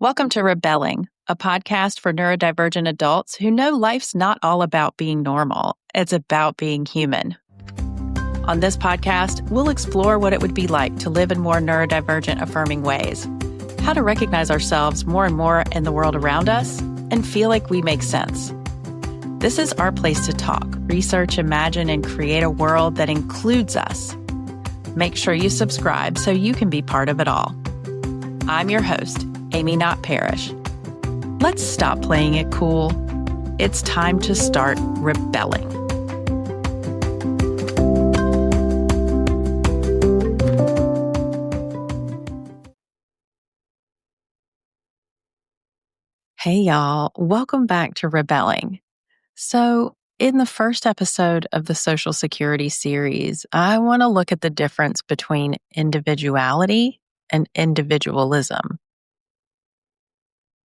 Welcome to Rebelling, a podcast for neurodivergent adults who know life's not all about being normal. It's about being human. On this podcast, we'll explore what it would be like to live in more neurodivergent affirming ways, how to recognize ourselves more and more in the world around us, and feel like we make sense. This is our place to talk, research, imagine, and create a world that includes us. Make sure you subscribe so you can be part of it all. I'm your host, Amy Not Parrish. Let's stop playing it cool. It's time to start rebelling. Hey y'all, welcome back to Rebelling. So, in the first episode of the Social Security series, I want to look at the difference between individuality and individualism.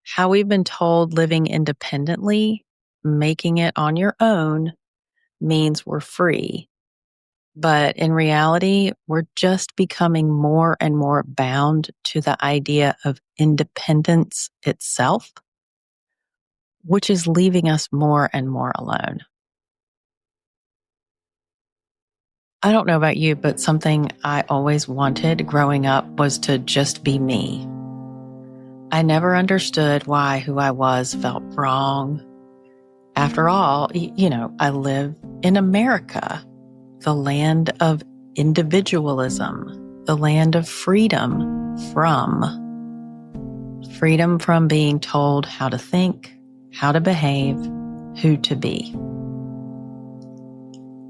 How we've been told living independently, making it on your own, means we're free. But in reality, we're just becoming more and more bound to the idea of independence itself, which is leaving us more and more alone. I don't know about you, but something I always wanted growing up was to just be me. I never understood why who I was felt wrong. After all, I live in America, the land of individualism, the land of freedom from being told how to think, how to behave, who to be.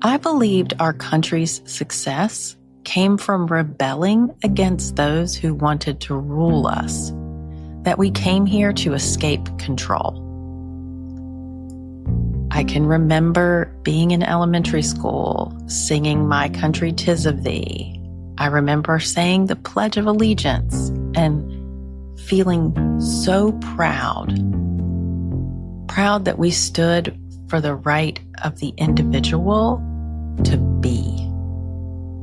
I believed our country's success came from rebelling against those who wanted to rule us, that we came here to escape control. I can remember being in elementary school, singing My Country 'Tis of Thee. I remember saying the Pledge of Allegiance and feeling so proud that we stood for the right of the individual to be,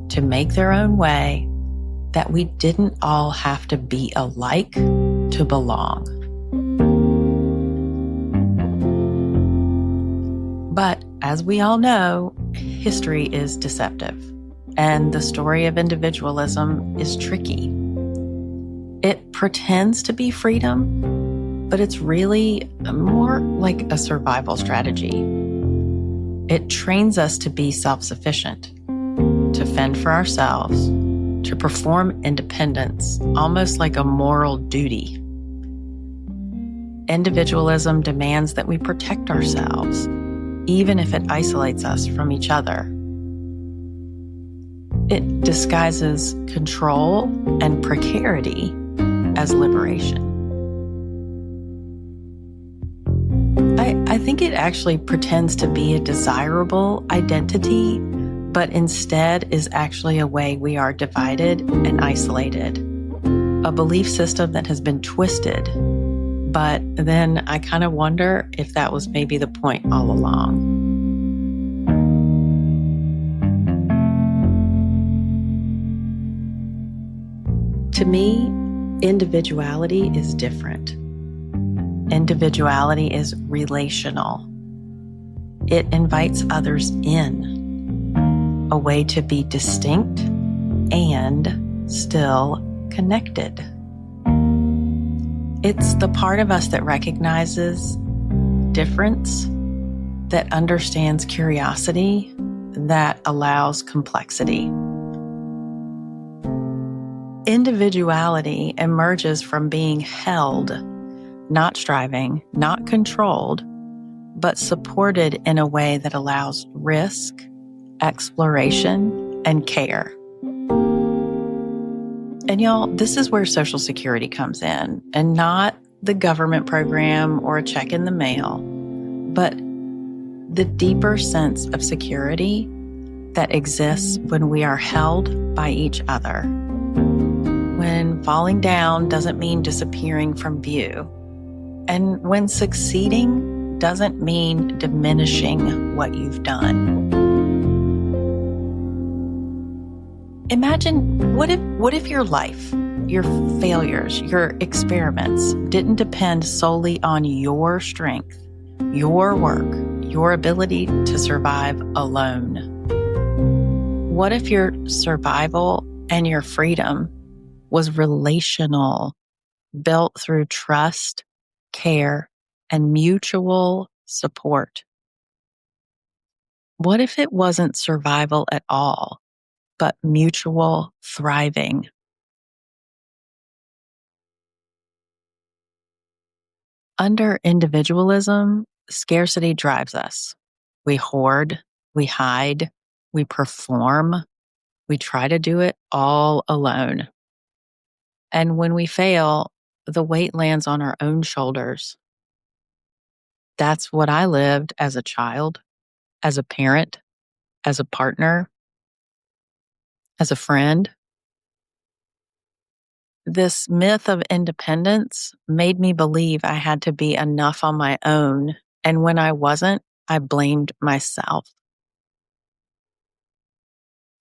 to make their own way, that we didn't all have to be alike to belong. But as we all know, history is deceptive, and the story of individualism is tricky. It pretends to be freedom, but it's really more like a survival strategy. It trains us to be self-sufficient, to fend for ourselves, to perform independence, almost like a moral duty. Individualism demands that we protect ourselves, even if it isolates us from each other. It disguises control and precarity as liberation. I think it actually pretends to be a desirable identity, but instead is actually a way we are divided and isolated. A belief system that has been twisted. But then I kind of wonder if that was maybe the point all along. To me, individuality is different. Individuality is relational. It invites others in, a way to be distinct and still connected. It's the part of us that recognizes difference, that understands curiosity, that allows complexity. Individuality emerges from being held, not striving, not controlled, but supported in a way that allows risk, exploration, and care. And y'all, this is where Social Security comes in, and not the government program or a check in the mail, but the deeper sense of security that exists when we are held by each other. When falling down doesn't mean disappearing from view, and when succeeding doesn't mean diminishing what you've done. Imagine what if your life, your failures, your experiments didn't depend solely on your strength, your work, your ability to survive alone? What if your survival and your freedom was relational, built through trust, care, and mutual support? What if it wasn't survival at all, but mutual thriving? Under individualism, scarcity drives us. We hoard, we hide, we perform, we try to do it all alone. And when we fail, the weight lands on our own shoulders. That's what I lived as a child, as a parent, as a partner, as a friend. This myth of independence made me believe I had to be enough on my own. And when I wasn't, I blamed myself.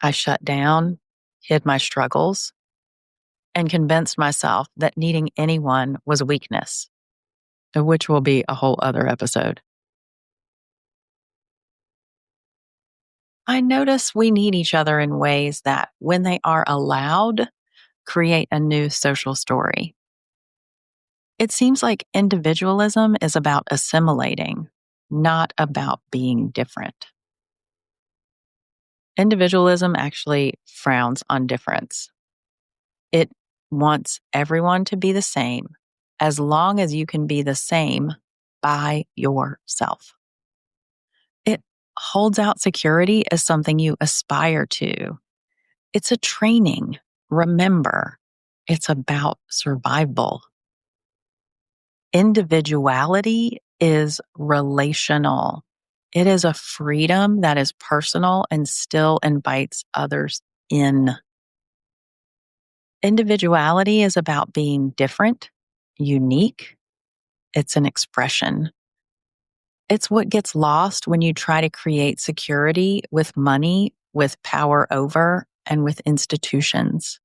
I shut down, hid my struggles, and convinced myself that needing anyone was a weakness, which will be a whole other episode. I notice we need each other in ways that, when they are allowed, create a new social story. It seems like individualism is about assimilating, not about being different. Individualism actually frowns on difference. It wants everyone to be the same, as long as you can be the same by yourself. It holds out security as something you aspire to. It's a training. Remember, it's about survival. Individuality is relational. It is a freedom that is personal and still invites others in. Individuality is about being different, unique. It's an expression. It's what gets lost when you try to create security with money, with power over, and with institutions.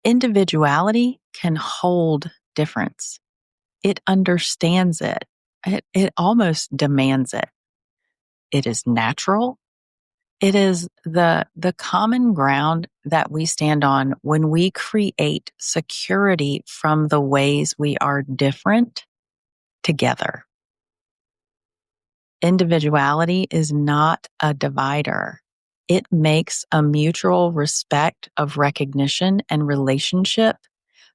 Individuality can hold difference. It understands it. It almost demands it. It is natural. It is the common ground that we stand on when we create security from the ways we are different together. Individuality is not a divider. It makes a mutual respect of recognition and relationship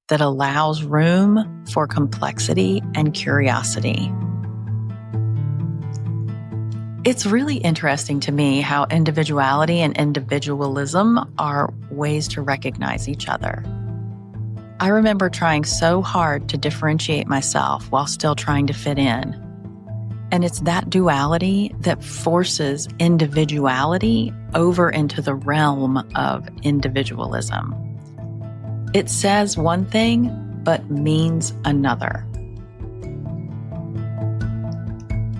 that allows room for complexity and curiosity. It's really interesting to me how individuality and individualism are ways to recognize each other. I remember trying so hard to differentiate myself while still trying to fit in. And it's that duality that forces individuality over into the realm of individualism. It says one thing, but means another.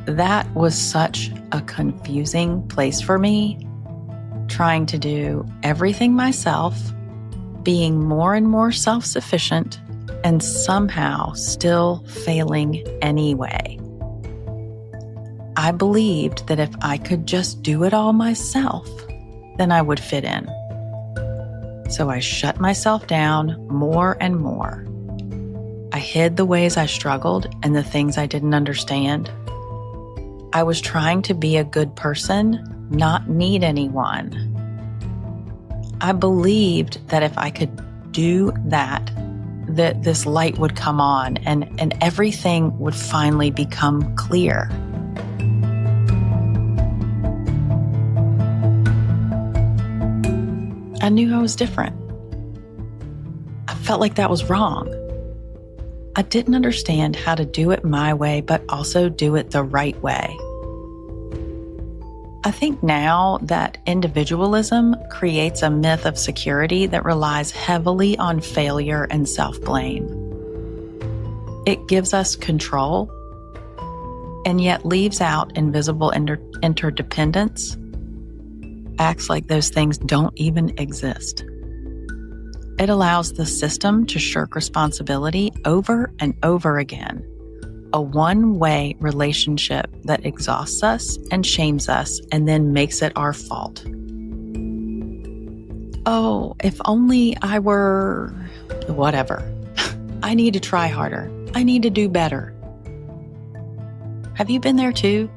That was such a confusing place for me, trying to do everything myself, being more and more self-sufficient, and somehow still failing anyway. I believed that if I could just do it all myself, then I would fit in. So I shut myself down more and more. I hid the ways I struggled and the things I didn't understand. I was trying to be a good person, not need anyone. I believed that if I could do that this light would come on and everything would finally become clear. I knew I was different. I felt like that was wrong. I didn't understand how to do it my way, but also do it the right way. I think now that individualism creates a myth of security that relies heavily on failure and self-blame. It gives us control and yet leaves out invisible interdependence. acts like those things don't even exist. It allows the system to shirk responsibility over and over again. A one-way relationship that exhausts us and shames us and then makes it our fault. Oh, if only I were whatever. I need to try harder. I need to do better. Have you been there too?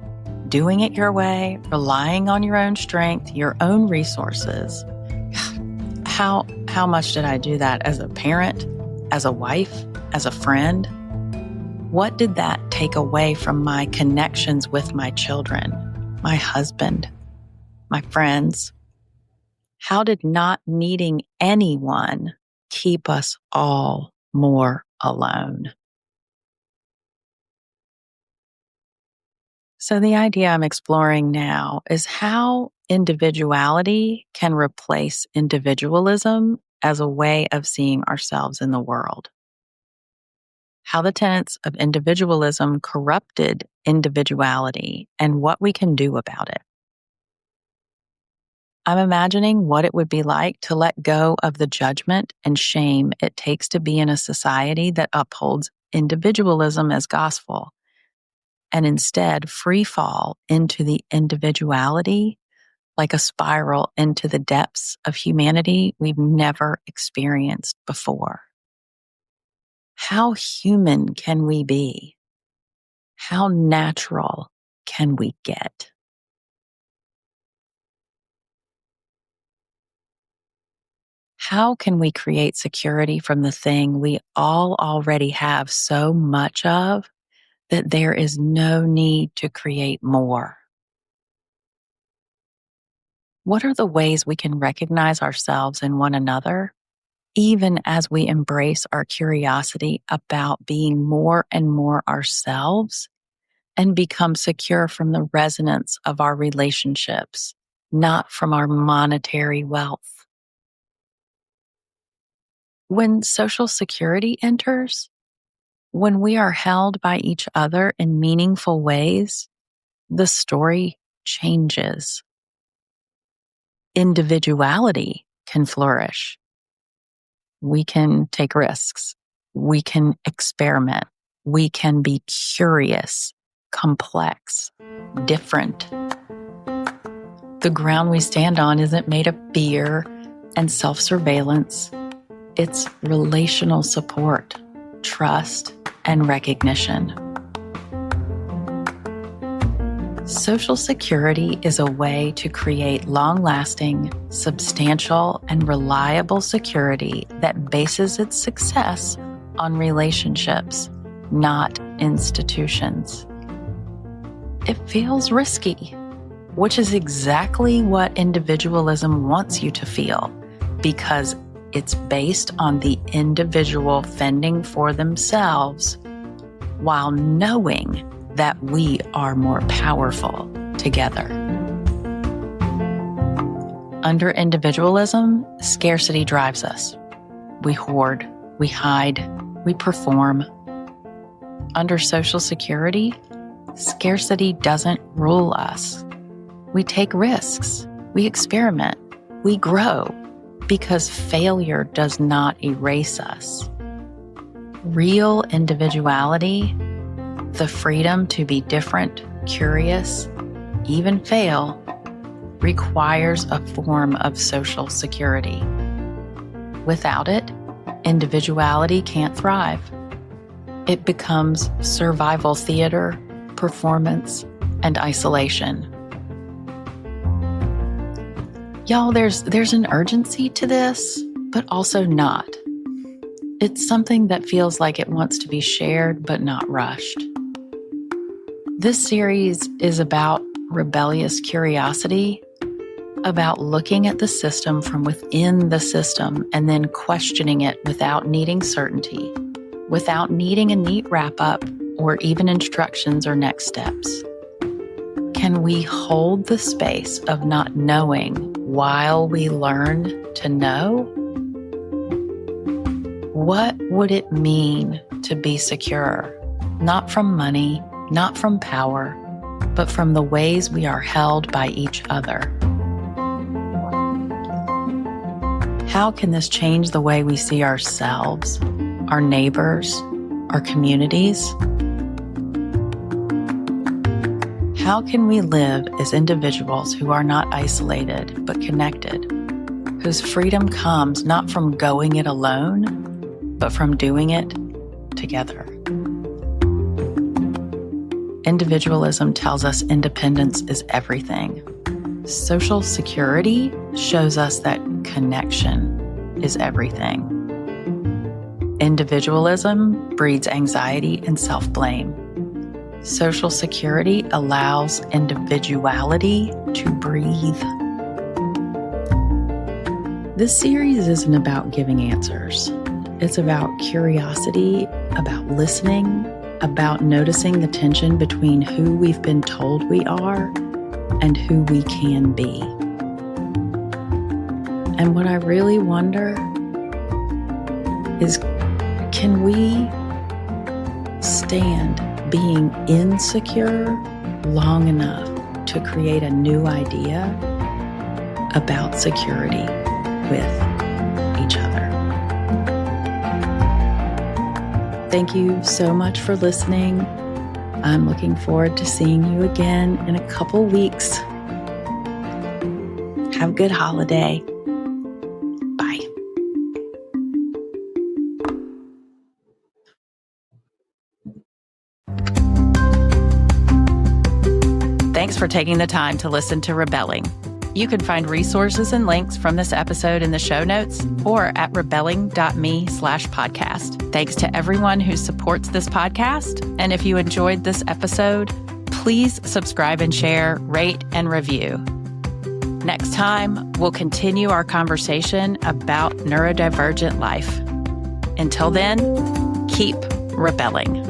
Doing it your way, relying on your own strength, your own resources. How much did I do that as a parent, as a wife, as a friend? What did that take away from my connections with my children, my husband, my friends? How did not needing anyone keep us all more alone? So the idea I'm exploring now is how individuality can replace individualism as a way of seeing ourselves in the world. How the tenets of individualism corrupted individuality and what we can do about it. I'm imagining what it would be like to let go of the judgment and shame it takes to be in a society that upholds individualism as gospel, and instead free fall into the individuality like a spiral into the depths of humanity we've never experienced before. How human can we be? How natural can we get? How can we create security from the thing we all already have so much of that there is no need to create more? What are the ways we can recognize ourselves in one another, even as we embrace our curiosity about being more and more ourselves and become secure from the resonance of our relationships, not from our monetary wealth? When social security enters, when we are held by each other in meaningful ways, the story changes. Individuality can flourish. We can take risks. We can experiment. We can be curious, complex, different. The ground we stand on isn't made of fear and self-surveillance. It's relational support, trust, and recognition. Social security is a way to create long-lasting, substantial, and reliable security that bases its success on relationships, not institutions. It feels risky, which is exactly what individualism wants you to feel, because it's based on the individual fending for themselves while knowing that we are more powerful together. Under individualism, scarcity drives us. We hoard, we hide, we perform. Under social security, scarcity doesn't rule us. We take risks, we experiment, we grow, because failure does not erase us. Real individuality, the freedom to be different, curious, even fail, requires a form of social security. Without it, individuality can't thrive. It becomes survival theater, performance, and isolation. Y'all, there's an urgency to this, but also not. It's something that feels like it wants to be shared, but not rushed. This series is about rebellious curiosity, about looking at the system from within the system and then questioning it without needing certainty, without needing a neat wrap-up or even instructions or next steps. Can we hold the space of not knowing while we learn to know? What would it mean to be secure? Not from money, not from power, but from the ways we are held by each other. How can this change the way we see ourselves, our neighbors, our communities? How can we live as individuals who are not isolated but connected, whose freedom comes not from going it alone, but from doing it together? Individualism tells us independence is everything. Social security shows us that connection is everything. Individualism breeds anxiety and self-blame. Social security allows individuality to breathe. This series isn't about giving answers. It's about curiosity, about listening, about noticing the tension between who we've been told we are and who we can be. And what I really wonder is, can we stand being insecure long enough to create a new idea about security with each other? Thank you so much for listening. I'm looking forward to seeing you again in a couple weeks. Have a good holiday. Bye. Thanks for taking the time to listen to Rebelling. You can find resources and links from this episode in the show notes or at rebelling.me/podcast. Thanks to everyone who supports this podcast. And if you enjoyed this episode, please subscribe and share, rate, and review. Next time, we'll continue our conversation about neurodivergent life. Until then, keep rebelling.